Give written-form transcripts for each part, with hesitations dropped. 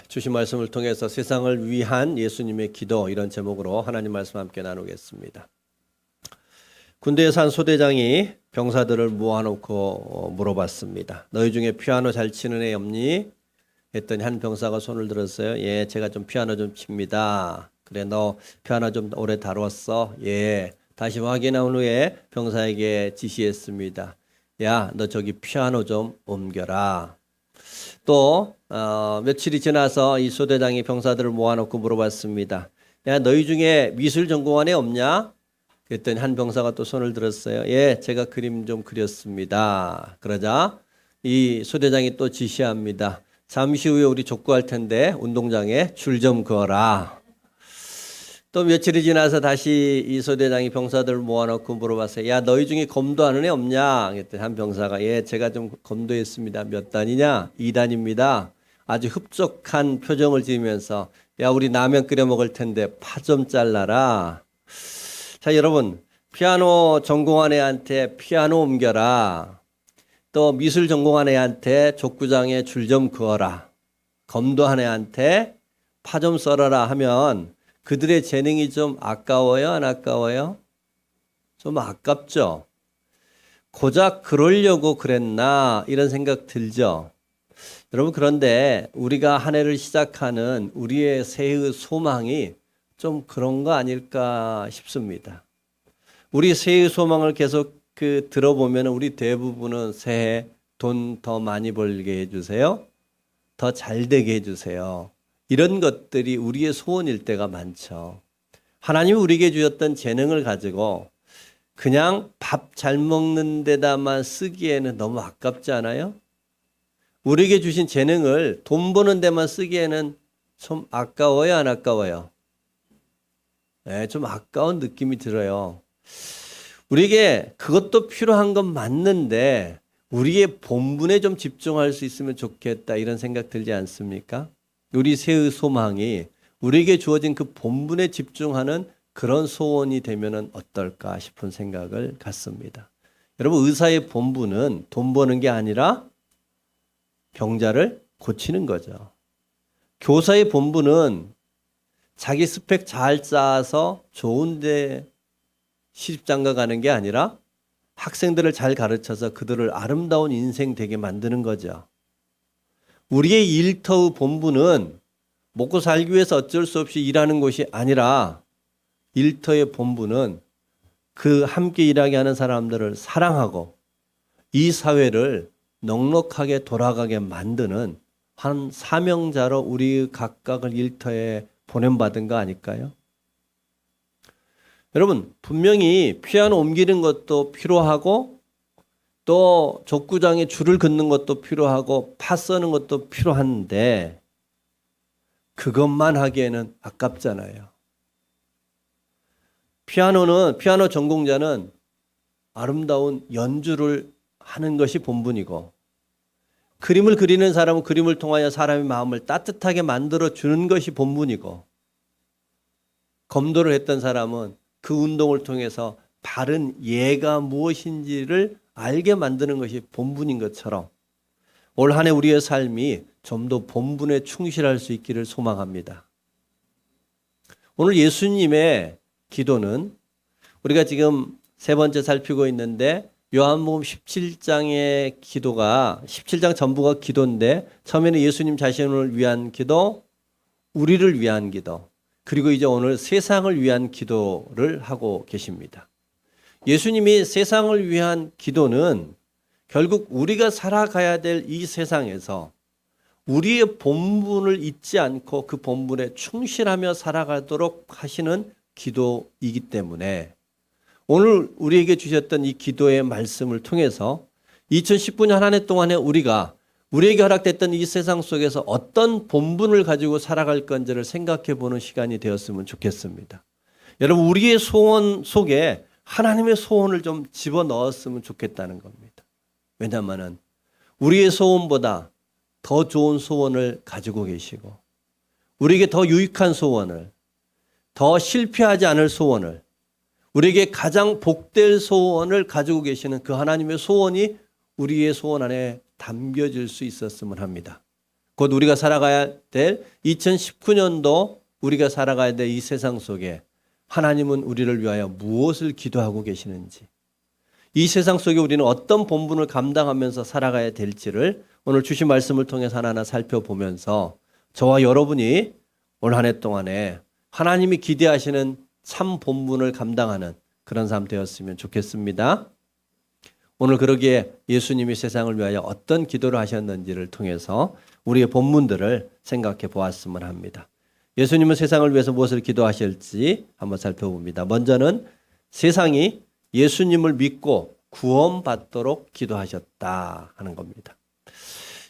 주신 말씀을 통해서 세상을 위한 예수님의 기도, 이런 제목으로 하나님 말씀 함께 나누겠습니다. 군대에 산 소대장이 병사들을 모아놓고 물어봤습니다. 너희 중에 피아노 잘 치는 애 없니? 했더니 한 병사가 손을 들었어요. 예, 제가 좀 피아노 좀 칩니다. 그래, 너 피아노 좀 오래 다뤘어? 예. 다시 확인한 후에 병사에게 지시했습니다. 야, 너 저기 피아노 좀 옮겨라. 또 며칠이 지나서 이 소대장이 병사들을 모아놓고 물어봤습니다. 야, 너희 중에 미술 전공한 애 없냐? 그랬더니 한 병사가 또 손을 들었어요. 예, 제가 그림 좀 그렸습니다. 그러자 이 소대장이 또 지시합니다. 잠시 후에 우리 족구할 텐데 운동장에 줄 좀 그어라. 또 며칠이 지나서 다시 이 소대장이 병사들을 모아놓고 물어봤어요. 야, 너희 중에 검도하는 애 없냐? 그랬더니 한 병사가 예, 제가 좀 검도했습니다. 몇 단이냐? 2단입니다. 아주 흡족한 표정을 지으면서 야, 우리 라면 끓여 먹을 텐데 파 좀 잘라라. 자, 여러분, 피아노 전공한 애한테 피아노 옮겨라. 또 미술 전공한 애한테 족구장에 줄 좀 그어라. 검도한 애한테 파 좀 썰어라 하면 그들의 재능이 좀 아까워요? 안 아까워요? 좀 아깝죠? 고작 그러려고 그랬나? 이런 생각 들죠? 여러분, 그런데 우리가 한 해를 시작하는 우리의 새해의 소망이 좀 그런 거 아닐까 싶습니다. 우리 새해의 소망을 계속 들어보면 우리 대부분은 새해 돈 더 많이 벌게 해주세요. 더 잘 되게 해주세요. 이런 것들이 우리의 소원일 때가 많죠. 하나님이 우리에게 주셨던 재능을 가지고 그냥 밥 잘 먹는 데다만 쓰기에는 너무 아깝지 않아요? 우리에게 주신 재능을 돈 버는 데만 쓰기에는 좀 아까워요, 안 아까워요? 네, 좀 아까운 느낌이 들어요. 우리에게 그것도 필요한 건 맞는데 우리의 본분에 좀 집중할 수 있으면 좋겠다, 이런 생각 들지 않습니까? 우리 새의 소망이 우리에게 주어진 그 본분에 집중하는 그런 소원이 되면 어떨까 싶은 생각을 갖습니다. 여러분, 의사의 본분은 돈 버는 게 아니라 병자를 고치는 거죠. 교사의 본분은 자기 스펙 잘 짜서 좋은데 시집장가 가는 게 아니라 학생들을 잘 가르쳐서 그들을 아름다운 인생 되게 만드는 거죠. 우리의 일터의 본분은 먹고 살기 위해서 어쩔 수 없이 일하는 것이 아니라 일터의 본분은 그 함께 일하게 하는 사람들을 사랑하고 이 사회를 넉넉하게 돌아가게 만드는 한 사명자로 우리 각각을 일터에 보냄받은 거 아닐까요? 여러분, 분명히 피아노 옮기는 것도 필요하고 또 족구장에 줄을 긋는 것도 필요하고 파 써는 것도 필요한데 그것만 하기에는 아깝잖아요. 피아노 전공자는 아름다운 연주를 하는 것이 본분이고, 그림을 그리는 사람은 그림을 통하여 사람의 마음을 따뜻하게 만들어 주는 것이 본분이고, 검도를 했던 사람은 그 운동을 통해서 바른 예가 무엇인지를 알게 만드는 것이 본분인 것처럼 올 한 해 우리의 삶이 좀 더 본분에 충실할 수 있기를 소망합니다. 오늘 예수님의 기도는 우리가 지금 세 번째 살피고 있는데 요한복음 17장의 기도가 17장 전부가 기도인데 처음에는 예수님 자신을 위한 기도, 우리를 위한 기도, 그리고 이제 오늘 세상을 위한 기도를 하고 계십니다. 예수님이 세상을 위한 기도는 결국 우리가 살아가야 될 이 세상에서 우리의 본분을 잊지 않고 그 본분에 충실하며 살아가도록 하시는 기도이기 때문에 오늘 우리에게 주셨던 이 기도의 말씀을 통해서 2019년 한 해 동안에 우리에게 허락됐던 이 세상 속에서 어떤 본분을 가지고 살아갈 건지를 생각해 보는 시간이 되었으면 좋겠습니다. 여러분, 우리의 소원 속에 하나님의 소원을 좀 집어넣었으면 좋겠다는 겁니다. 왜냐하면 우리의 소원보다 더 좋은 소원을 가지고 계시고 우리에게 더 유익한 소원을, 더 실패하지 않을 소원을, 우리에게 가장 복될 소원을 가지고 계시는 그 하나님의 소원이 우리의 소원 안에 담겨질 수 있었으면 합니다. 곧 우리가 살아가야 될 2019년도 우리가 살아가야 될 이 세상 속에 하나님은 우리를 위하여 무엇을 기도하고 계시는지, 이 세상 속에 우리는 어떤 본분을 감당하면서 살아가야 될지를 오늘 주신 말씀을 통해서 하나하나 살펴보면서 저와 여러분이 올 한 해 동안에 하나님이 기대하시는 참 본분을 감당하는 그런 삶 되었으면 좋겠습니다. 오늘 그러기에 예수님이 세상을 위하여 어떤 기도를 하셨는지를 통해서 우리의 본문들을 생각해 보았으면 합니다. 예수님은 세상을 위해서 무엇을 기도하실지 한번 살펴봅니다. 먼저는 세상이 예수님을 믿고 구원받도록 기도하셨다 하는 겁니다.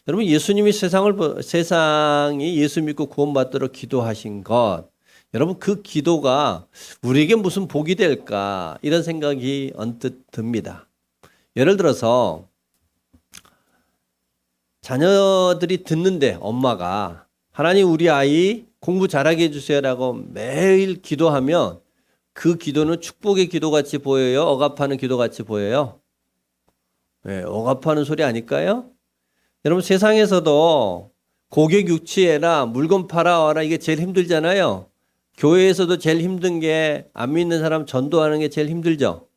여러분, 예수님이 세상이 예수 믿고 구원받도록 기도하신 것, 여러분 그 기도가 우리에게 무슨 복이 될까 이런 생각이 언뜻 듭니다. 예를 들어서 자녀들이 듣는데 엄마가 하나님 우리 아이 공부 잘하게 해주세요라고 매일 기도하면 그 기도는 축복의 기도같이 보여요? 억압하는 기도같이 보여요? 네, 억압하는 소리 아닐까요? 여러분 세상에서도 고객 유치해라, 물건 팔아와라, 이게 제일 힘들잖아요. 교회에서도 제일 힘든 게 안 믿는 사람 전도하는 게 제일 힘들죠.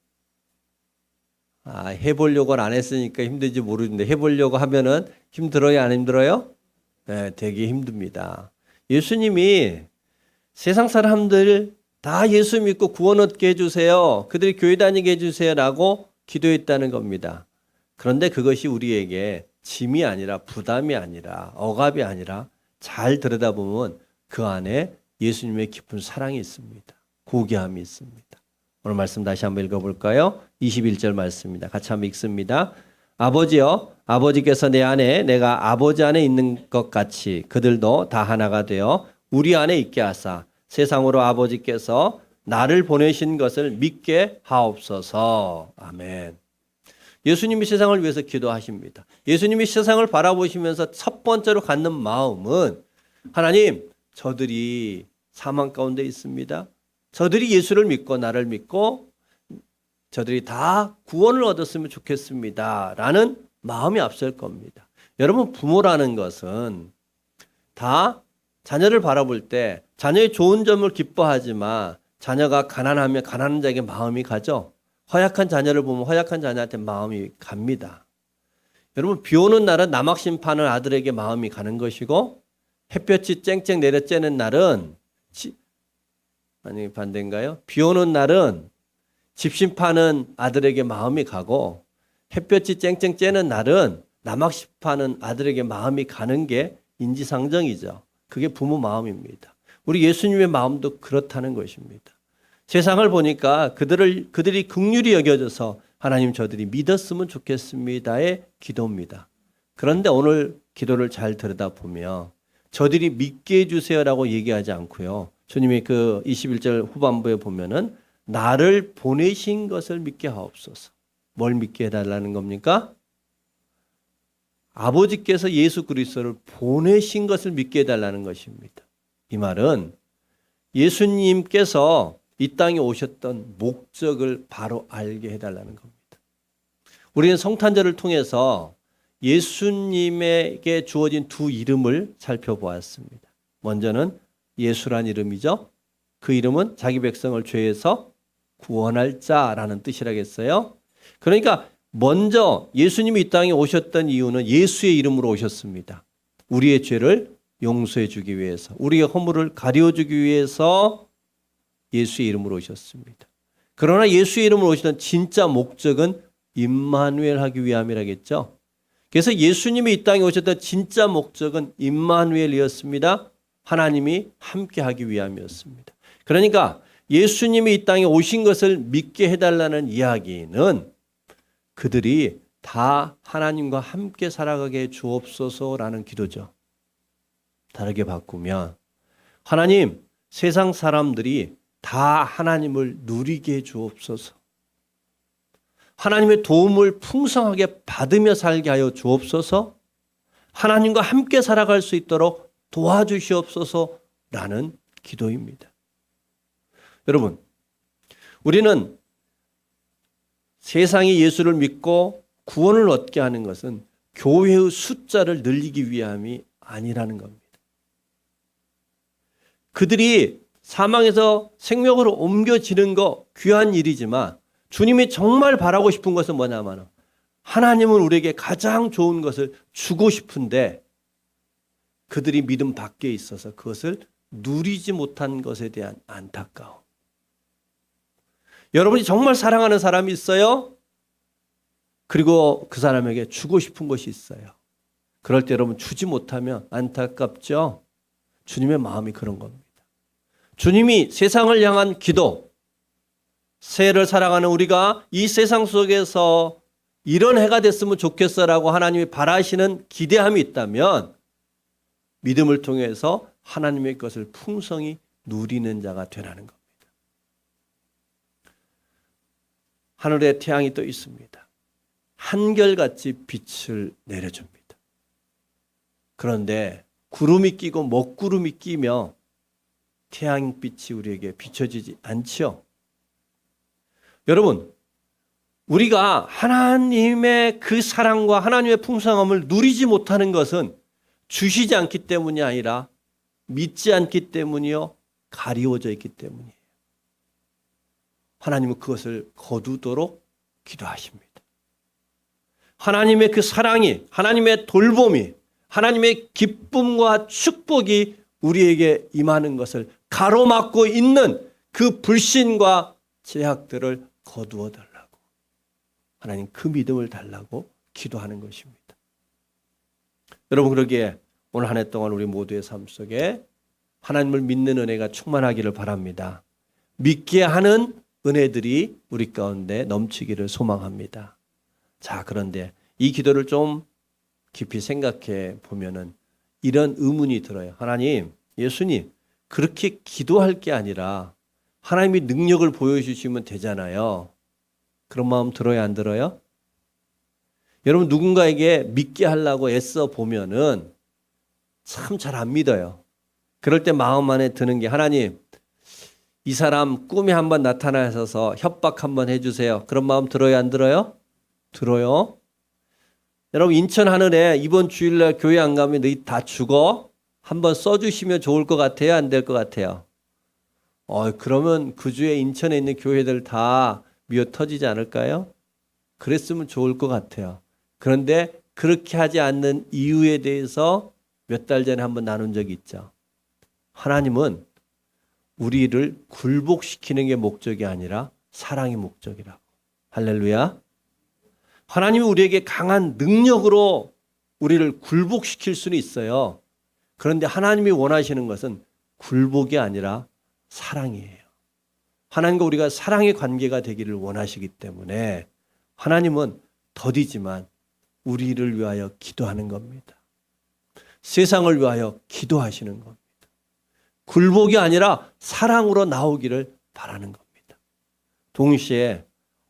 해보려고는 안 했으니까 힘든지 모르는데 해보려고 하면은 힘들어요, 안 힘들어요? 네, 되게 힘듭니다. 예수님이 세상 사람들 다 예수 믿고 구원 얻게 해주세요, 그들이 교회 다니게 해주세요라고 기도했다는 겁니다. 그런데 그것이 우리에게 짐이 아니라 부담이 아니라 억압이 아니라 잘 들여다보면 그 안에 예수님의 깊은 사랑이 있습니다. 고귀함이 있습니다. 오늘 말씀 다시 한번 읽어볼까요? 21절 말씀입니다. 같이 한번 읽습니다. 아버지여, 아버지께서 내 안에 내가 아버지 안에 있는 것 같이 그들도 다 하나가 되어 우리 안에 있게 하사 세상으로 아버지께서 나를 보내신 것을 믿게 하옵소서. 아멘. 예수님이 세상을 위해서 기도하십니다. 예수님이 세상을 바라보시면서 첫 번째로 갖는 마음은 하나님, 저들이 사망 가운데 있습니다. 저들이 예수를 믿고 나를 믿고 저들이 다 구원을 얻었으면 좋겠습니다 라는 마음이 앞설 겁니다. 여러분, 부모라는 것은 다 자녀를 바라볼 때 자녀의 좋은 점을 기뻐하지만 자녀가 가난하면 가난한 자에게 마음이 가죠. 허약한 자녀를 보면 허약한 자녀한테 마음이 갑니다. 여러분, 비 오는 날은 남학 심판을 아들에게 마음이 가는 것이고 햇볕이 쨍쨍 내려쬐는 날은 아니 반대인가요? 비 오는 날은 집심파는 아들에게 마음이 가고 햇볕이 쨍쨍 쬐는 날은 남학 심판은 아들에게 마음이 가는 게 인지상정이죠. 그게 부모 마음입니다. 우리 예수님의 마음도 그렇다는 것입니다. 세상을 보니까 그들이 긍휼히 여겨져서 하나님 저들이 믿었으면 좋겠습니다의 기도입니다. 그런데 오늘 기도를 잘 들여다보면 저들이 믿게 해주세요라고 얘기하지 않고요. 주님이 그 21절 후반부에 보면은 나를 보내신 것을 믿게 하옵소서. 뭘 믿게 해달라는 겁니까? 아버지께서 예수 그리스도를 보내신 것을 믿게 해달라는 것입니다. 이 말은 예수님께서 이 땅에 오셨던 목적을 바로 알게 해달라는 겁니다. 우리는 성탄절을 통해서 예수님에게 주어진 두 이름을 살펴보았습니다. 먼저는 예수란 이름이죠. 그 이름은 자기 백성을 죄에서 구원할 자라는 뜻이라겠어요. 그러니까 먼저 예수님이 이 땅에 오셨던 이유는 예수의 이름으로 오셨습니다. 우리의 죄를 용서해 주기 위해서, 우리의 허물을 가려주기 위해서 예수의 이름으로 오셨습니다. 그러나 예수의 이름으로 오시던 진짜 목적은 임마누엘 하기 위함이라겠죠. 그래서 예수님이 이 땅에 오셨던 진짜 목적은 임마누엘이었습니다. 하나님이 함께 하기 위함이었습니다. 그러니까 예수님이 이 땅에 오신 것을 믿게 해달라는 이야기는 그들이 다 하나님과 함께 살아가게 해 주옵소서라는 기도죠. 다르게 바꾸면 하나님, 세상 사람들이 다 하나님을 누리게 해 주옵소서. 하나님의 도움을 풍성하게 받으며 살게 하여 주옵소서. 하나님과 함께 살아갈 수 있도록 도와주시옵소서라는 기도입니다. 여러분, 우리는 세상이 예수를 믿고 구원을 얻게 하는 것은 교회의 숫자를 늘리기 위함이 아니라는 겁니다. 그들이 사망에서 생명으로 옮겨지는 거 귀한 일이지만 주님이 정말 바라고 싶은 것은 뭐냐면 하나님은 우리에게 가장 좋은 것을 주고 싶은데 그들이 믿음 밖에 있어서 그것을 누리지 못한 것에 대한 안타까움. 여러분이 정말 사랑하는 사람이 있어요? 그리고 그 사람에게 주고 싶은 것이 있어요. 그럴 때 여러분 주지 못하면 안타깝죠? 주님의 마음이 그런 겁니다. 주님이 세상을 향한 기도, 새해를 살아가는 우리가 이 세상 속에서 이런 해가 됐으면 좋겠어라고 하나님이 바라시는 기대함이 있다면 믿음을 통해서 하나님의 것을 풍성히 누리는 자가 되라는 겁니다. 하늘에 태양이 떠 있습니다. 한결같이 빛을 내려줍니다. 그런데 구름이 끼고 먹구름이 끼며 태양빛이 우리에게 비춰지지 않죠. 여러분, 우리가 하나님의 그 사랑과 하나님의 풍성함을 누리지 못하는 것은 주시지 않기 때문이 아니라 믿지 않기 때문이요, 가리워져 있기 때문이에요. 하나님은 그것을 거두도록 기도하십니다. 하나님의 그 사랑이, 하나님의 돌봄이, 하나님의 기쁨과 축복이 우리에게 임하는 것을 가로막고 있는 그 불신과 제약들을 거두어 달라고, 하나님 그 믿음을 달라고 기도하는 것입니다. 여러분, 그러기에 오늘 한 해 동안 우리 모두의 삶 속에 하나님을 믿는 은혜가 충만하기를 바랍니다. 믿게 하는 은혜들이 우리 가운데 넘치기를 소망합니다. 자, 그런데 이 기도를 좀 깊이 생각해 보면은 이런 의문이 들어요. 하나님, 예수님, 그렇게 기도할 게 아니라 하나님이 능력을 보여주시면 되잖아요. 그런 마음 들어요, 안 들어요? 여러분, 누군가에게 믿게 하려고 애써 보면은 참 잘 안 믿어요. 그럴 때 마음 안에 드는 게, 하나님, 이 사람 꿈에 한번 나타나셔서 협박 한번 해주세요. 그런 마음 들어요, 안 들어요? 들어요. 여러분, 인천 하늘에 이번 주일날 교회 안 가면 너희 다 죽어? 한번 써주시면 좋을 것 같아요, 안 될 것 같아요? 그러면 그 주에 인천에 있는 교회들 다 미어 터지지 않을까요? 그랬으면 좋을 것 같아요. 그런데 그렇게 하지 않는 이유에 대해서 몇 달 전에 한번 나눈 적이 있죠. 하나님은 우리를 굴복시키는 게 목적이 아니라 사랑이 목적이라고. 할렐루야. 하나님이 우리에게 강한 능력으로 우리를 굴복시킬 수는 있어요. 그런데 하나님이 원하시는 것은 굴복이 아니라 사랑이에요. 하나님과 우리가 사랑의 관계가 되기를 원하시기 때문에 하나님은 더디지만 우리를 위하여 기도하는 겁니다. 세상을 위하여 기도하시는 겁니다. 굴복이 아니라 사랑으로 나오기를 바라는 겁니다. 동시에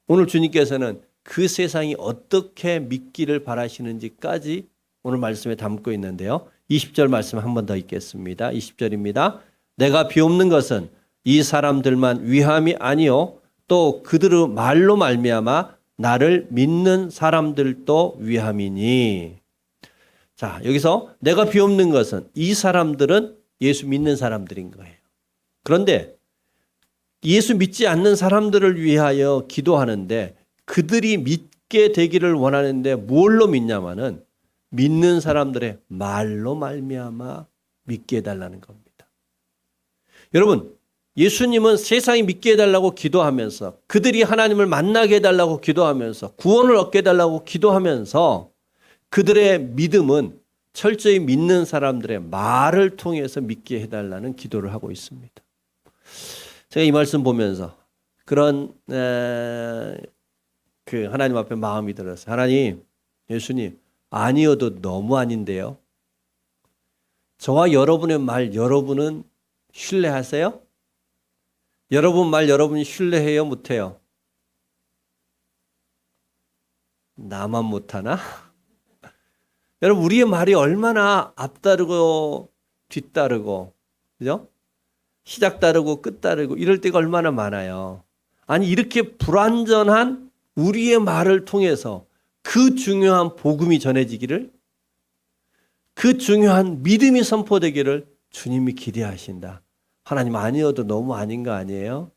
오늘 주님께서는 그 세상이 어떻게 믿기를 바라시는지까지 오늘 말씀에 담고 있는데요. 20절 말씀 한 번 더 읽겠습니다. 20절입니다. 내가 비옵는 것은 이 사람들만 위함이 아니요 또 그들의 말로 말미암아 나를 믿는 사람들도 위함이니. 자, 여기서 내가 비옵는 것은 이 사람들은 예수 믿는 사람들인 거예요. 그런데 예수 믿지 않는 사람들을 위하여 기도하는데 그들이 믿게 되기를 원하는데 뭘로 믿냐마는 믿는 사람들의 말로 말미암아 믿게 해달라는 겁니다. 여러분, 예수님은 세상이 믿게 해달라고 기도하면서 그들이 하나님을 만나게 해달라고 기도하면서 구원을 얻게 해달라고 기도하면서 그들의 믿음은 철저히 믿는 사람들의 말을 통해서 믿게 해달라는 기도를 하고 있습니다. 제가 이 말씀 보면서 그런 그 하나님 앞에 마음이 들었어요. 하나님, 예수님, 아니어도 너무 아닌데요. 저와 여러분의 말 여러분은 신뢰하세요? 여러분 말 여러분이 신뢰해요, 못해요? 나만 못하나? 여러분, 우리의 말이 얼마나 앞다르고 뒤따르고, 그죠? 시작 다르고 끝 다르고 이럴 때가 얼마나 많아요. 아니, 이렇게 불완전한 우리의 말을 통해서 그 중요한 복음이 전해지기를, 그 중요한 믿음이 선포되기를 주님이 기대하신다. 하나님 아니어도 너무 아닌 거 아니에요?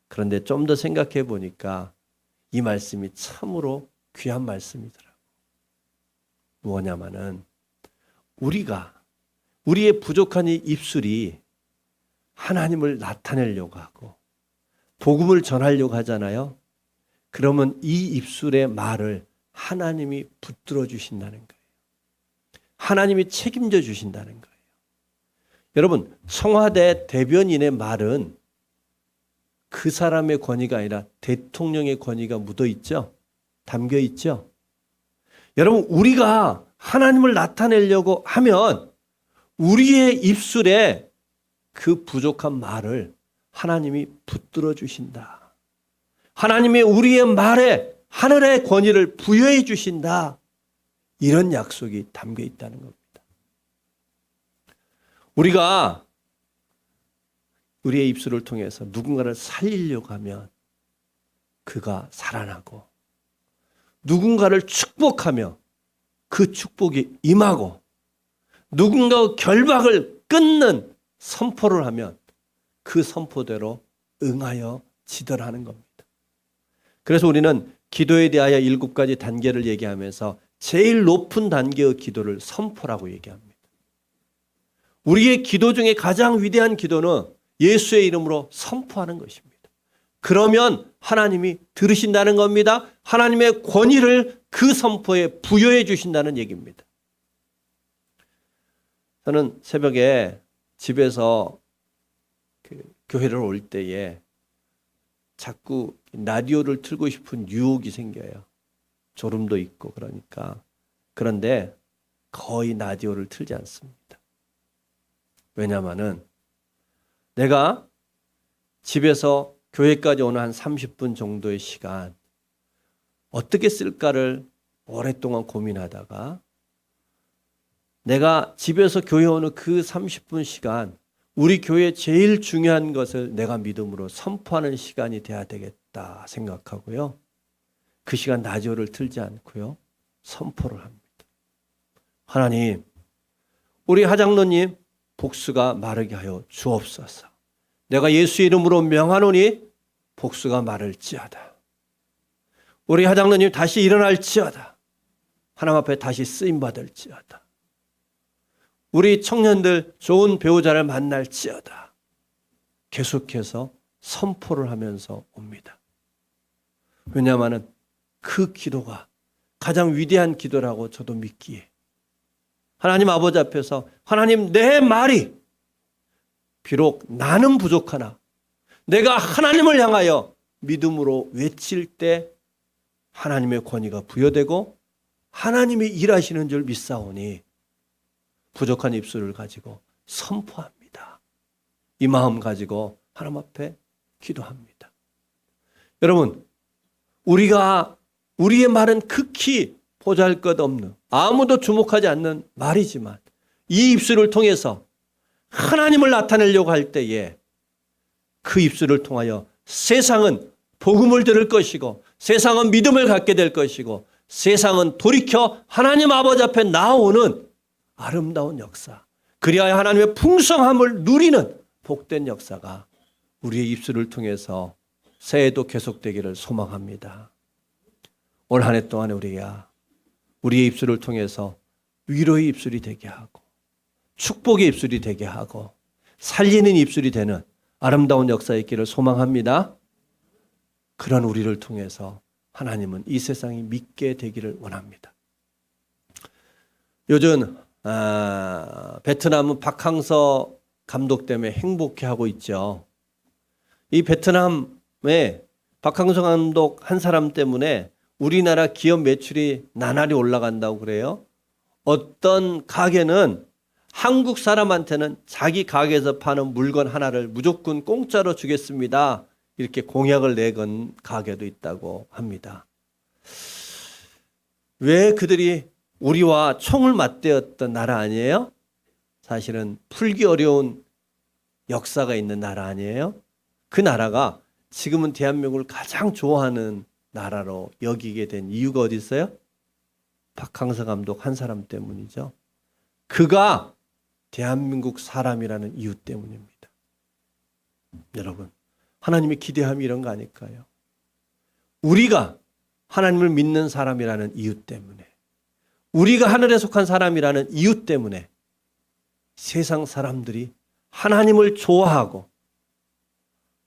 그런데 좀 더 생각해 보니까 이 말씀이 참으로 귀한 말씀이더라고요. 뭐냐면은 우리의 부족한 이 입술이 하나님을 나타내려고 하고 복음을 전하려고 하잖아요. 그러면 이 입술의 말을 하나님이 붙들어 주신다는 거예요. 하나님이 책임져 주신다는 거예요. 여러분, 청와대 대변인의 말은 그 사람의 권위가 아니라 대통령의 권위가 묻어 있죠? 담겨 있죠? 여러분, 우리가 하나님을 나타내려고 하면 우리의 입술에 그 부족한 말을 하나님이 붙들어 주신다. 하나님이 우리의 말에 하늘의 권위를 부여해 주신다. 이런 약속이 담겨 있다는 겁니다. 우리가 우리의 입술을 통해서 누군가를 살리려고 하면 그가 살아나고, 누군가를 축복하며 그 축복이 임하고, 누군가의 결박을 끊는 선포를 하면 그 선포대로 응하여 지더라는 겁니다. 그래서 우리는 기도에 대하여 7가지 단계를 얘기하면서 제일 높은 단계의 기도를 선포라고 얘기합니다. 우리의 기도 중에 가장 위대한 기도는 예수의 이름으로 선포하는 것입니다. 그러면 하나님이 들으신다는 겁니다. 하나님의 권위를 그 선포에 부여해 주신다는 얘기입니다. 저는 새벽에 집에서 교회를 올 때에 자꾸 라디오를 틀고 싶은 유혹이 생겨요. 졸음도 있고 그러니까. 그런데 거의 라디오를 틀지 않습니다. 왜냐하면은 내가 집에서 교회까지 오는 한 30분 정도의 시간 어떻게 쓸까를 오랫동안 고민하다가 내가 집에서 교회 오는 그 30분 시간, 우리 교회의 제일 중요한 것을 내가 믿음으로 선포하는 시간이 돼야 되겠다 생각하고요. 그 시간 라디오를 틀지 않고요. 선포를 합니다. 하나님, 우리 하장로님 복수가 마르게 하여 주옵소서. 내가 예수 이름으로 명하노니 복수가 마를지어다. 우리 하장로님 다시 일어날지어다. 하나님 앞에 다시 쓰임받을지어다. 우리 청년들 좋은 배우자를 만날지어다. 계속해서 선포를 하면서 옵니다. 왜냐하면 그 기도가 가장 위대한 기도라고 저도 믿기에 하나님 아버지 앞에서 하나님 내 말이 비록 나는 부족하나 내가 하나님을 향하여 믿음으로 외칠 때 하나님의 권위가 부여되고 하나님이 일하시는 줄 믿사오니 부족한 입술을 가지고 선포합니다. 이 마음 가지고 하나님 앞에 기도합니다. 여러분, 우리의 말은 극히 보잘것없는 아무도 주목하지 않는 말이지만 이 입술을 통해서 하나님을 나타내려고 할 때에 그 입술을 통하여 세상은 복음을 들을 것이고 세상은 믿음을 갖게 될 것이고 세상은 돌이켜 하나님 아버지 앞에 나오는 아름다운 역사, 그리하여 하나님의 풍성함을 누리는 복된 역사가 우리의 입술을 통해서 새해도 계속되기를 소망합니다. 올 한 해 동안에 우리의 입술을 통해서 위로의 입술이 되게 하고 축복의 입술이 되게 하고 살리는 입술이 되는 아름다운 역사의 있기를 소망합니다. 그런 우리를 통해서 하나님은 이 세상이 믿게 되기를 원합니다. 요즘 베트남은 박항서 감독 때문에 행복해하고 있죠. 이 베트남에 박항서 감독 한 사람 때문에 우리나라 기업 매출이 나날이 올라간다고 그래요. 어떤 가게는 한국 사람한테는 자기 가게에서 파는 물건 하나를 무조건 공짜로 주겠습니다. 이렇게 공약을 내건 가게도 있다고 합니다. 왜 그들이 우리와 총을 맞대었던 나라 아니에요? 사실은 풀기 어려운 역사가 있는 나라 아니에요? 그 나라가 지금은 대한민국을 가장 좋아하는 나라로 여기게 된 이유가 어디 있어요? 박항서 감독 한 사람 때문이죠. 그가 대한민국 사람이라는 이유 때문입니다. 여러분, 하나님의 기대함이 이런 거 아닐까요? 우리가 하나님을 믿는 사람이라는 이유 때문에, 우리가 하늘에 속한 사람이라는 이유 때문에 세상 사람들이 하나님을 좋아하고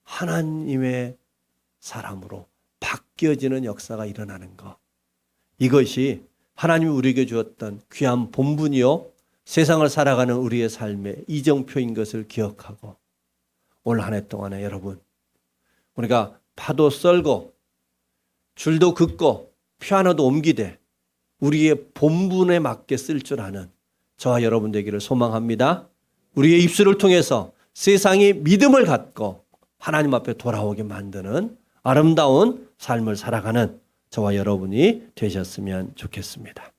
하나님의 사람으로 바뀌어지는 역사가 일어나는 것. 이것이 하나님이 우리에게 주었던 귀한 본분이요, 세상을 살아가는 우리의 삶의 이정표인 것을 기억하고 올 한 해 동안에 여러분, 우리가 파도 썰고 줄도 긋고 표 하나도 옮기되 우리의 본분에 맞게 쓸 줄 아는 저와 여러분 되기를 소망합니다. 우리의 입술을 통해서 세상이 믿음을 갖고 하나님 앞에 돌아오게 만드는 아름다운 삶을 살아가는 저와 여러분이 되셨으면 좋겠습니다.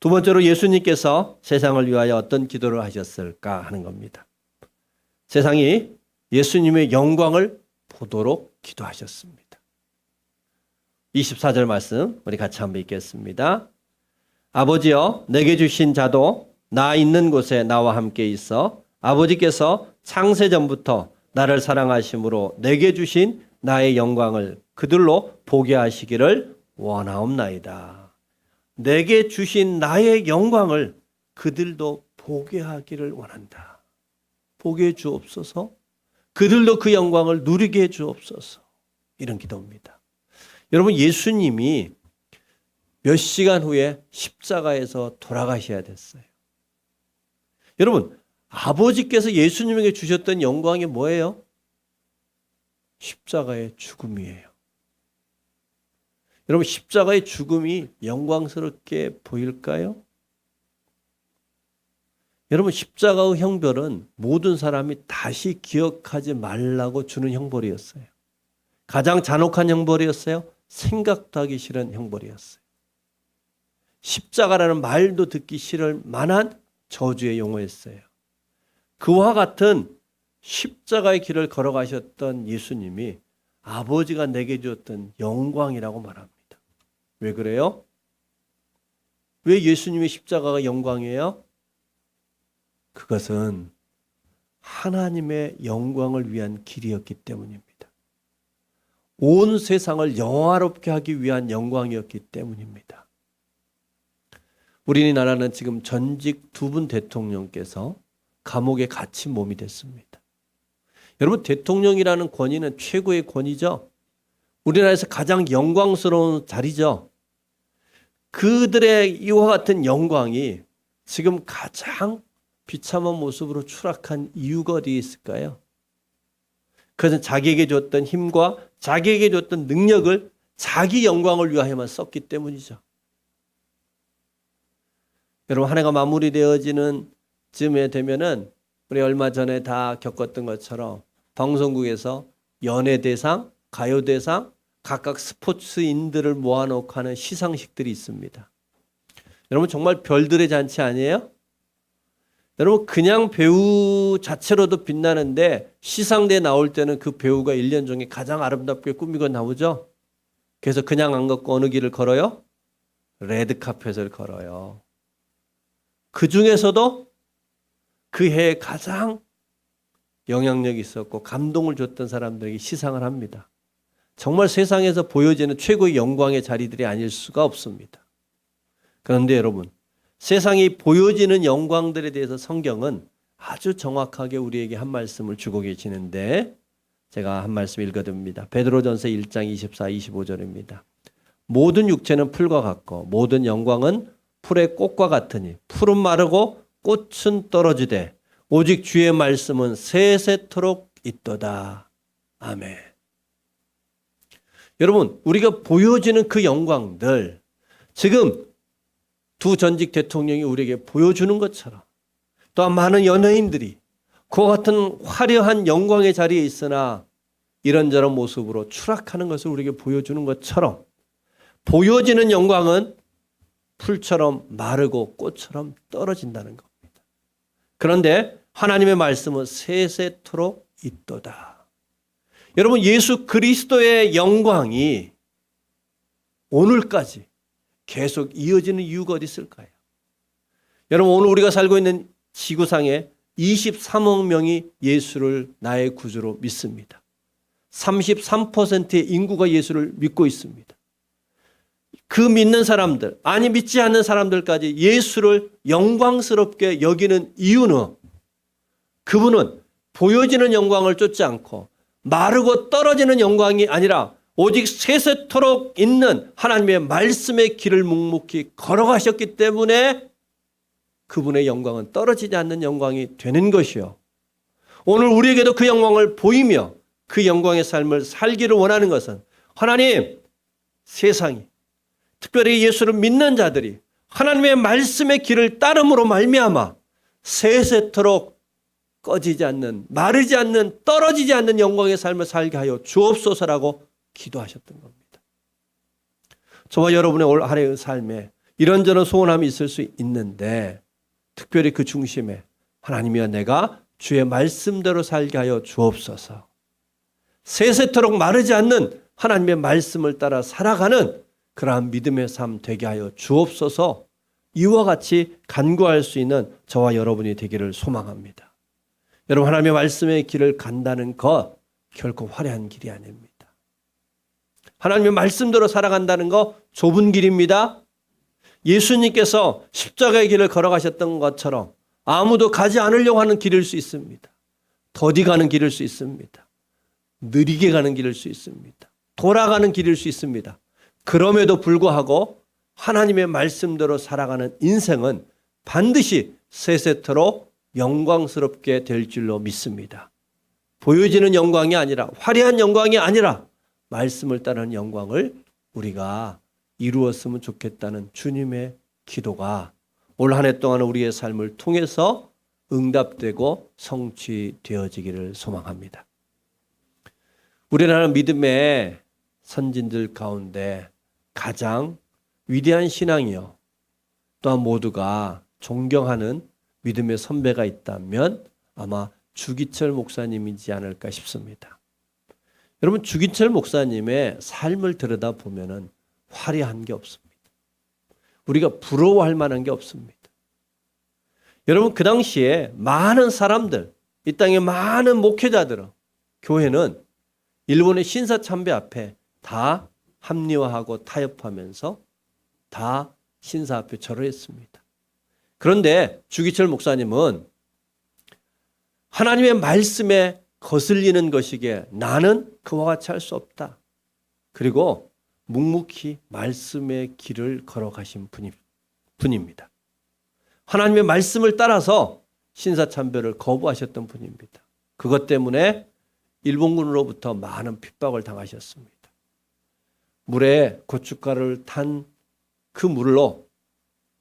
두 번째로 예수님께서 세상을 위하여 어떤 기도를 하셨을까 하는 겁니다. 세상이 예수님의 영광을 보도록 기도하셨습니다. 24절 말씀 우리 같이 한번 읽겠습니다. 아버지여, 내게 주신 자도 나 있는 곳에 나와 함께 있어 아버지께서 창세전부터 나를 사랑하심으로 내게 주신 나의 영광을 그들로 보게 하시기를 원하옵나이다. 내게 주신 나의 영광을 그들도 보게 하기를 원한다. 보게 해 주옵소서. 그들도 그 영광을 누리게 해 주옵소서. 이런 기도입니다. 여러분, 예수님이 몇 시간 후에 십자가에서 돌아가셔야 됐어요. 여러분, 아버지께서 예수님에게 주셨던 영광이 뭐예요? 십자가의 죽음이에요. 여러분, 십자가의 죽음이 영광스럽게 보일까요? 여러분, 십자가의 형벌은 모든 사람이 다시 기억하지 말라고 주는 형벌이었어요. 가장 잔혹한 형벌이었어요. 생각도 하기 싫은 형벌이었어요. 십자가라는 말도 듣기 싫을 만한 저주의 용어였어요. 그와 같은 십자가의 길을 걸어가셨던 예수님이 아버지가 내게 주었던 영광이라고 말합니다. 왜 그래요? 왜 예수님의 십자가가 영광이에요? 그것은 하나님의 영광을 위한 길이었기 때문입니다. 온 세상을 영화롭게 하기 위한 영광이었기 때문입니다. 우리나라는 지금 전직 두 분 대통령께서 감옥에 갇힌 몸이 됐습니다. 여러분, 대통령이라는 권위는 최고의 권위죠. 우리나라에서 가장 영광스러운 자리죠. 그들의 이와 같은 영광이 지금 가장 비참한 모습으로 추락한 이유가 어디에 있을까요? 그것은 자기에게 줬던 힘과 자기에게 줬던 능력을 자기 영광을 위하여만 썼기 때문이죠. 여러분, 한 해가 마무리되어지는 쯤에 되면은 우리 얼마 전에 다 겪었던 것처럼 방송국에서 연예대상, 가요대상, 각각 스포츠인들을 모아놓고 하는 시상식들이 있습니다. 여러분, 정말 별들의 잔치 아니에요? 여러분, 그냥 배우 자체로도 빛나는데 시상대에 나올 때는 그 배우가 1년 중에 가장 아름답게 꾸미고 나오죠. 그래서 그냥 안 걷고 어느 길을 걸어요? 레드카펫을 걸어요. 그 중에서도 그 해에 가장 영향력이 있었고 감동을 줬던 사람들에게 시상을 합니다. 정말 세상에서 보여지는 최고의 영광의 자리들이 아닐 수가 없습니다. 그런데 여러분, 세상이 보여지는 영광들에 대해서 성경은 아주 정확하게 우리에게 한 말씀을 주고 계시는데 제가 한 말씀 읽어드립니다. 베드로전서 1장 24, 25절입니다. 모든 육체는 풀과 같고 모든 영광은 풀의 꽃과 같으니 풀은 마르고 꽃은 떨어지되 오직 주의 말씀은 세세토록 있도다. 아멘. 여러분, 우리가 보여지는 그 영광들, 지금 두 전직 대통령이 우리에게 보여주는 것처럼 또한 많은 연예인들이 그와 같은 화려한 영광의 자리에 있으나 이런저런 모습으로 추락하는 것을 우리에게 보여주는 것처럼 보여지는 영광은 풀처럼 마르고 꽃처럼 떨어진다는 겁니다. 그런데 하나님의 말씀은 세세토록 있도다. 여러분, 예수 그리스도의 영광이 오늘까지 계속 이어지는 이유가 어디 있을까요? 여러분, 오늘 우리가 살고 있는 지구상에 23억 명이 예수를 나의 구주로 믿습니다. 33%의 인구가 예수를 믿고 있습니다. 그 믿는 사람들, 아니 믿지 않는 사람들까지 예수를 영광스럽게 여기는 이유는 그분은 보여지는 영광을 쫓지 않고 마르고 떨어지는 영광이 아니라 오직 세세토록 있는 하나님의 말씀의 길을 묵묵히 걸어가셨기 때문에 그분의 영광은 떨어지지 않는 영광이 되는 것이요. 오늘 우리에게도 그 영광을 보이며 그 영광의 삶을 살기를 원하는 것은 하나님, 세상이 특별히 예수를 믿는 자들이 하나님의 말씀의 길을 따름으로 말미암아 세세토록 꺼지지 않는, 마르지 않는, 떨어지지 않는 영광의 삶을 살게 하여 주옵소서라고 기도하셨던 겁니다. 저와 여러분의 올 한해의 삶에 이런저런 소원함이 있을 수 있는데 특별히 그 중심에 하나님이여 내가 주의 말씀대로 살게 하여 주옵소서. 세세토록 마르지 않는 하나님의 말씀을 따라 살아가는 그러한 믿음의 삶 되게 하여 주옵소서. 이와 같이 간구할 수 있는 저와 여러분이 되기를 소망합니다. 여러분, 하나님의 말씀의 길을 간다는 것 결코 화려한 길이 아닙니다. 하나님의 말씀대로 살아간다는 것 좁은 길입니다. 예수님께서 십자가의 길을 걸어가셨던 것처럼 아무도 가지 않으려고 하는 길일 수 있습니다. 더디 가는 길일 수 있습니다. 느리게 가는 길일 수 있습니다. 돌아가는 길일 수 있습니다. 그럼에도 불구하고 하나님의 말씀대로 살아가는 인생은 반드시 세세토록 영광스럽게 될 줄로 믿습니다. 보여지는 영광이 아니라, 화려한 영광이 아니라 말씀을 따르는 영광을 우리가 이루었으면 좋겠다는 주님의 기도가 올 한 해 동안 우리의 삶을 통해서 응답되고 성취되어지기를 소망합니다. 우리나라 믿음의 선진들 가운데 가장 위대한 신앙이요, 또한 모두가 존경하는 믿음의 선배가 있다면 아마 주기철 목사님이지 않을까 싶습니다. 여러분, 주기철 목사님의 삶을 들여다보면 화려한 게 없습니다. 우리가 부러워할 만한 게 없습니다. 여러분, 그 당시에 많은 사람들, 이 땅의 많은 목회자들은, 교회는 일본의 신사참배 앞에 다 합리화하고 타협하면서 다 신사 앞에 절호했습니다. 그런데 주기철 목사님은 하나님의 말씀에 거슬리는 것이기에 나는 그와 같이 할 수 없다. 그리고 묵묵히 말씀의 길을 걸어가신 분입니다. 하나님의 말씀을 따라서 신사참배를 거부하셨던 분입니다. 그것 때문에 일본군으로부터 많은 핍박을 당하셨습니다. 물에 고춧가루를 탄 그 물로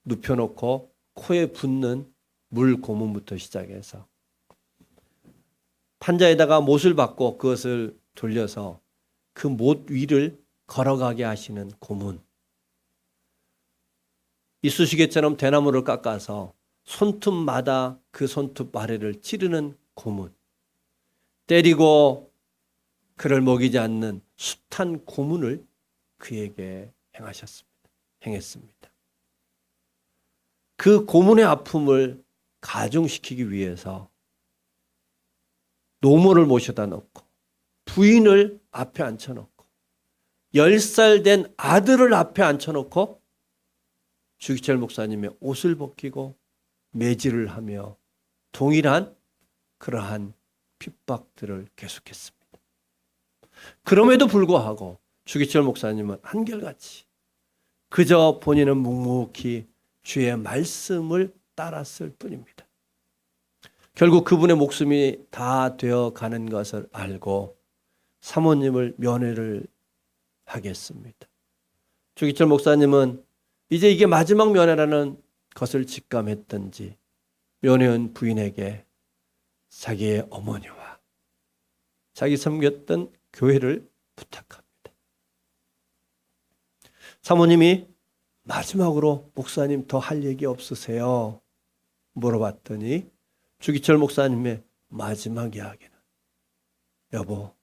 눕혀놓고 코에 붓는 물 고문부터 시작해서 판자에다가 못을 받고 그것을 돌려서 그 못 위를 걸어가게 하시는 고문, 이쑤시개처럼 대나무를 깎아서 손톱마다 그 손톱 아래를 찌르는 고문, 때리고 그를 먹이지 않는 숱한 고문을 그에게 행했습니다. 그 고문의 아픔을 가중시키기 위해서 노모를 모셔다 놓고 부인을 앞에 앉혀놓고 10살 된 아들을 앞에 앉혀놓고 주기철 목사님의 옷을 벗기고 매질을 하며 동일한 그러한 핍박들을 계속했습니다. 그럼에도 불구하고 주기철 목사님은 한결같이 그저 본인은 묵묵히 주의 말씀을 따랐을 뿐입니다. 결국 그분의 목숨이 다 되어가는 것을 알고 사모님을 면회를 하겠습니다. 주기철 목사님은 이제 이게 마지막 면회라는 것을 직감했던지 면회원 부인에게 자기의 어머니와 자기 섬겼던 교회를 부탁합니다. 사모님이 마지막으로 목사님 더 할 얘기 없으세요? 물어봤더니 주기철 목사님의 마지막 이야기는 여보,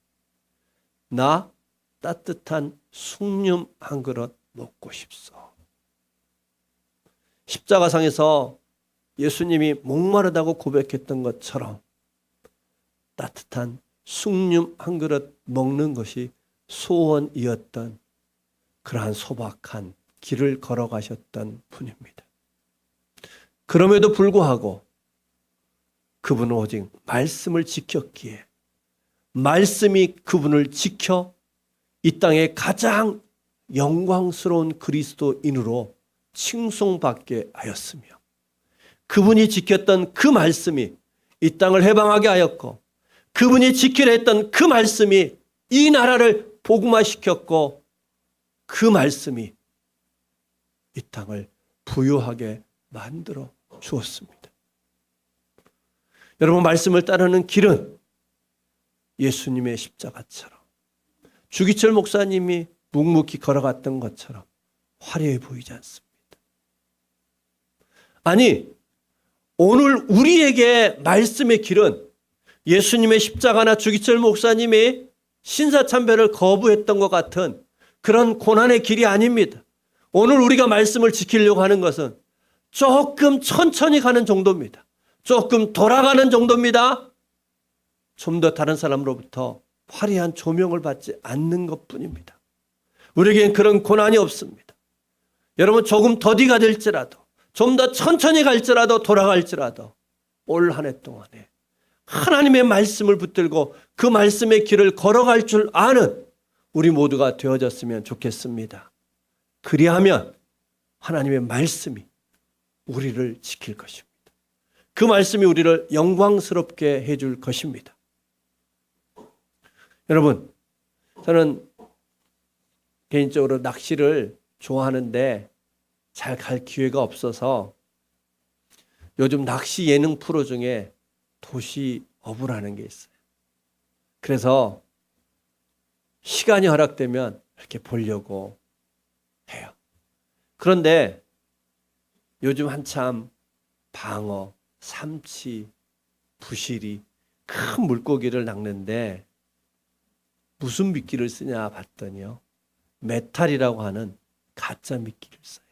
나 따뜻한 숭늉 한 그릇 먹고 싶소. 십자가상에서 예수님이 목마르다고 고백했던 것처럼 따뜻한 숭늉 한 그릇 먹는 것이 소원이었던 그러한 소박한 길을 걸어가셨던 분입니다. 그럼에도 불구하고 그분은 오직 말씀을 지켰기에 말씀이 그분을 지켜 이 땅에 가장 영광스러운 그리스도인으로 칭송받게 하였으며 그분이 지켰던 그 말씀이 이 땅을 해방하게 하였고 그분이 지키려 했던 그 말씀이 이 나라를 복음화시켰고 그 말씀이 이 땅을 부유하게 만들어 주었습니다. 여러분, 말씀을 따르는 길은 예수님의 십자가처럼 주기철 목사님이 묵묵히 걸어갔던 것처럼 화려해 보이지 않습니다. 아니, 오늘 우리에게 말씀의 길은 예수님의 십자가나 주기철 목사님이 신사참배를 거부했던 것 같은 그런 고난의 길이 아닙니다. 오늘 우리가 말씀을 지키려고 하는 것은 조금 천천히 가는 정도입니다. 조금 돌아가는 정도입니다. 좀 더 다른 사람으로부터 화려한 조명을 받지 않는 것뿐입니다. 우리에겐 그런 고난이 없습니다. 여러분, 조금 더디가 될지라도 좀 더 천천히 갈지라도 돌아갈지라도 올 한 해 동안에 하나님의 말씀을 붙들고 그 말씀의 길을 걸어갈 줄 아는 우리 모두가 되어졌으면 좋겠습니다. 그리하면 하나님의 말씀이 우리를 지킬 것입니다. 그 말씀이 우리를 영광스럽게 해줄 것입니다. 여러분, 저는 개인적으로 낚시를 좋아하는데 잘 갈 기회가 없어서 요즘 낚시 예능 프로 중에 도시 어부라는 게 있어요. 그래서 시간이 허락되면 이렇게 보려고 해요. 그런데 요즘 한참 방어, 삼치, 부시리 큰 물고기를 낚는데 무슨 미끼를 쓰냐 봤더니요, 메탈이라고 하는 가짜 미끼를 써요.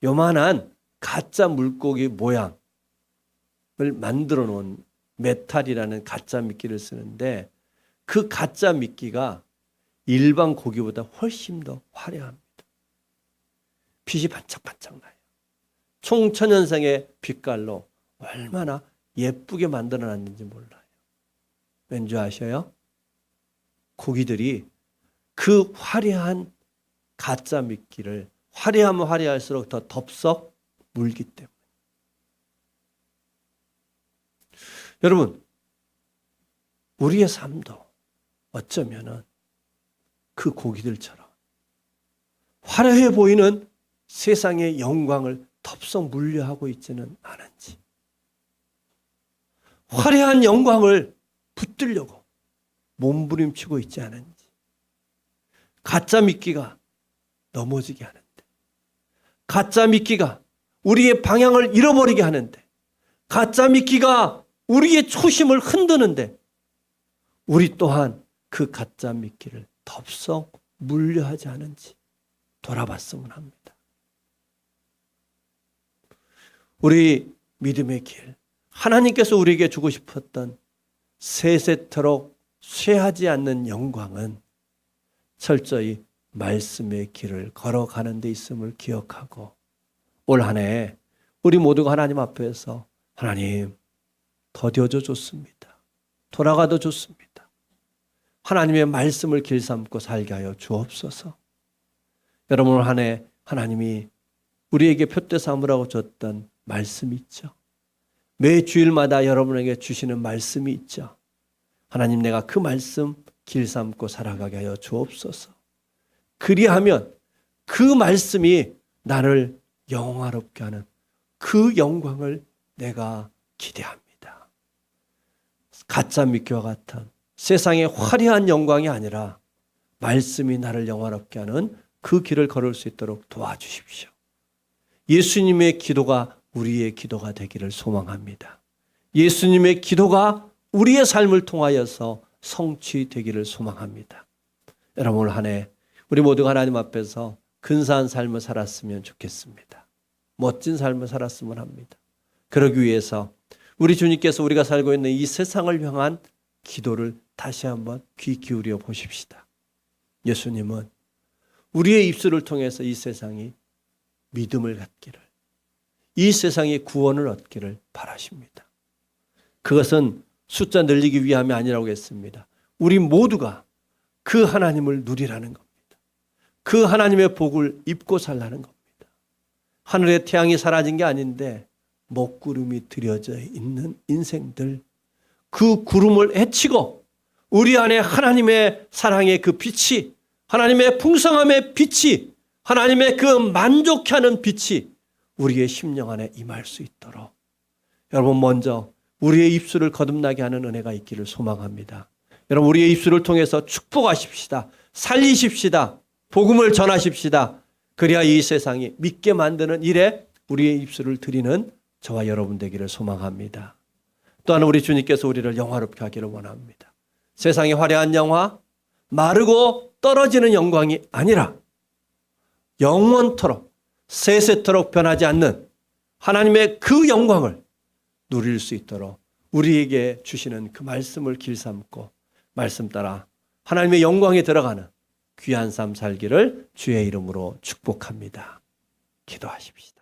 요만한 가짜 물고기 모양을 만들어 놓은 메탈이라는 가짜 미끼를 쓰는데 그 가짜 미끼가 일반 고기보다 훨씬 더 화려합니다. 빛이 반짝반짝 나요. 총천연색의 빛깔로 얼마나 예쁘게 만들어 놨는지 몰라요. 왠지 아셔요? 고기들이 그 화려한 가짜 미끼를 화려하면 화려할수록 더 덥석 물기 때문에. 여러분, 우리의 삶도 어쩌면은 그 고기들처럼 화려해 보이는 세상의 영광을 덥석 물려하고 있지는 않은지, 화려한 영광을 붙들려고 몸부림치고 있지 않은지, 가짜 미끼가 넘어지게 하는데, 가짜 미끼가 우리의 방향을 잃어버리게 하는데, 가짜 미끼가 우리의 초심을 흔드는데 우리 또한 그 가짜 미끼를 덥석 물려하지 않은지 돌아봤으면 합니다. 우리 믿음의 길, 하나님께서 우리에게 주고 싶었던 세세토록 쇠하지 않는 영광은 철저히 말씀의 길을 걸어가는 데 있음을 기억하고 올 한 해 우리 모두가 하나님 앞에서 하나님, 더뎌도 좋습니다. 돌아가도 좋습니다. 하나님의 말씀을 길 삼고 살게 하여 주옵소서. 여러분, 올 한 해 하나님이 우리에게 표대 삼으라고 줬던 말씀이 있죠. 매 주일마다 여러분에게 주시는 말씀이 있죠. 하나님, 내가 그 말씀 길 삼고 살아가게 하여 주옵소서. 그리하면 그 말씀이 나를 영화롭게 하는 그 영광을 내가 기대합니다. 가짜 미끼와 같은 세상의 화려한 영광이 아니라 말씀이 나를 영화롭게 하는 그 길을 걸을 수 있도록 도와주십시오. 예수님의 기도가 우리의 기도가 되기를 소망합니다. 예수님의 기도가 우리의 삶을 통하여서 성취되기를 소망합니다. 여러분, 올 한 해 우리 모두가 하나님 앞에서 근사한 삶을 살았으면 좋겠습니다. 멋진 삶을 살았으면 합니다. 그러기 위해서 우리 주님께서 우리가 살고 있는 이 세상을 향한 기도를 다시 한번 귀 기울여 보십시다. 예수님은 우리의 입술을 통해서 이 세상이 믿음을 갖기를, 이 세상이 구원을 얻기를 바라십니다. 그것은 숫자 늘리기 위함이 아니라고 했습니다. 우리 모두가 그 하나님을 누리라는 겁니다. 그 하나님의 복을 입고 살라는 겁니다. 하늘의 태양이 사라진 게 아닌데 먹구름이 들여져 있는 인생들, 그 구름을 헤치고 우리 안에 하나님의 사랑의 그 빛이, 하나님의 풍성함의 빛이, 하나님의 그 만족하는 빛이 우리의 심령 안에 임할 수 있도록 여러분 먼저 우리의 입술을 거듭나게 하는 은혜가 있기를 소망합니다. 여러분 우리의 입술을 통해서 축복하십시다. 살리십시다. 복음을 전하십시다. 그래야 이 세상이 믿게 만드는 일에 우리의 입술을 드리는 저와 여러분 되기를 소망합니다. 또한 우리 주님께서 우리를 영화롭게 하기를 원합니다. 세상의 화려한 영화, 마르고 떨어지는 영광이 아니라 영원토록 세세토록 변하지 않는 하나님의 그 영광을 누릴 수 있도록 우리에게 주시는 그 말씀을 길삼고 말씀 따라 하나님의 영광에 들어가는 귀한 삶 살기를 주의 이름으로 축복합니다. 기도하십시다.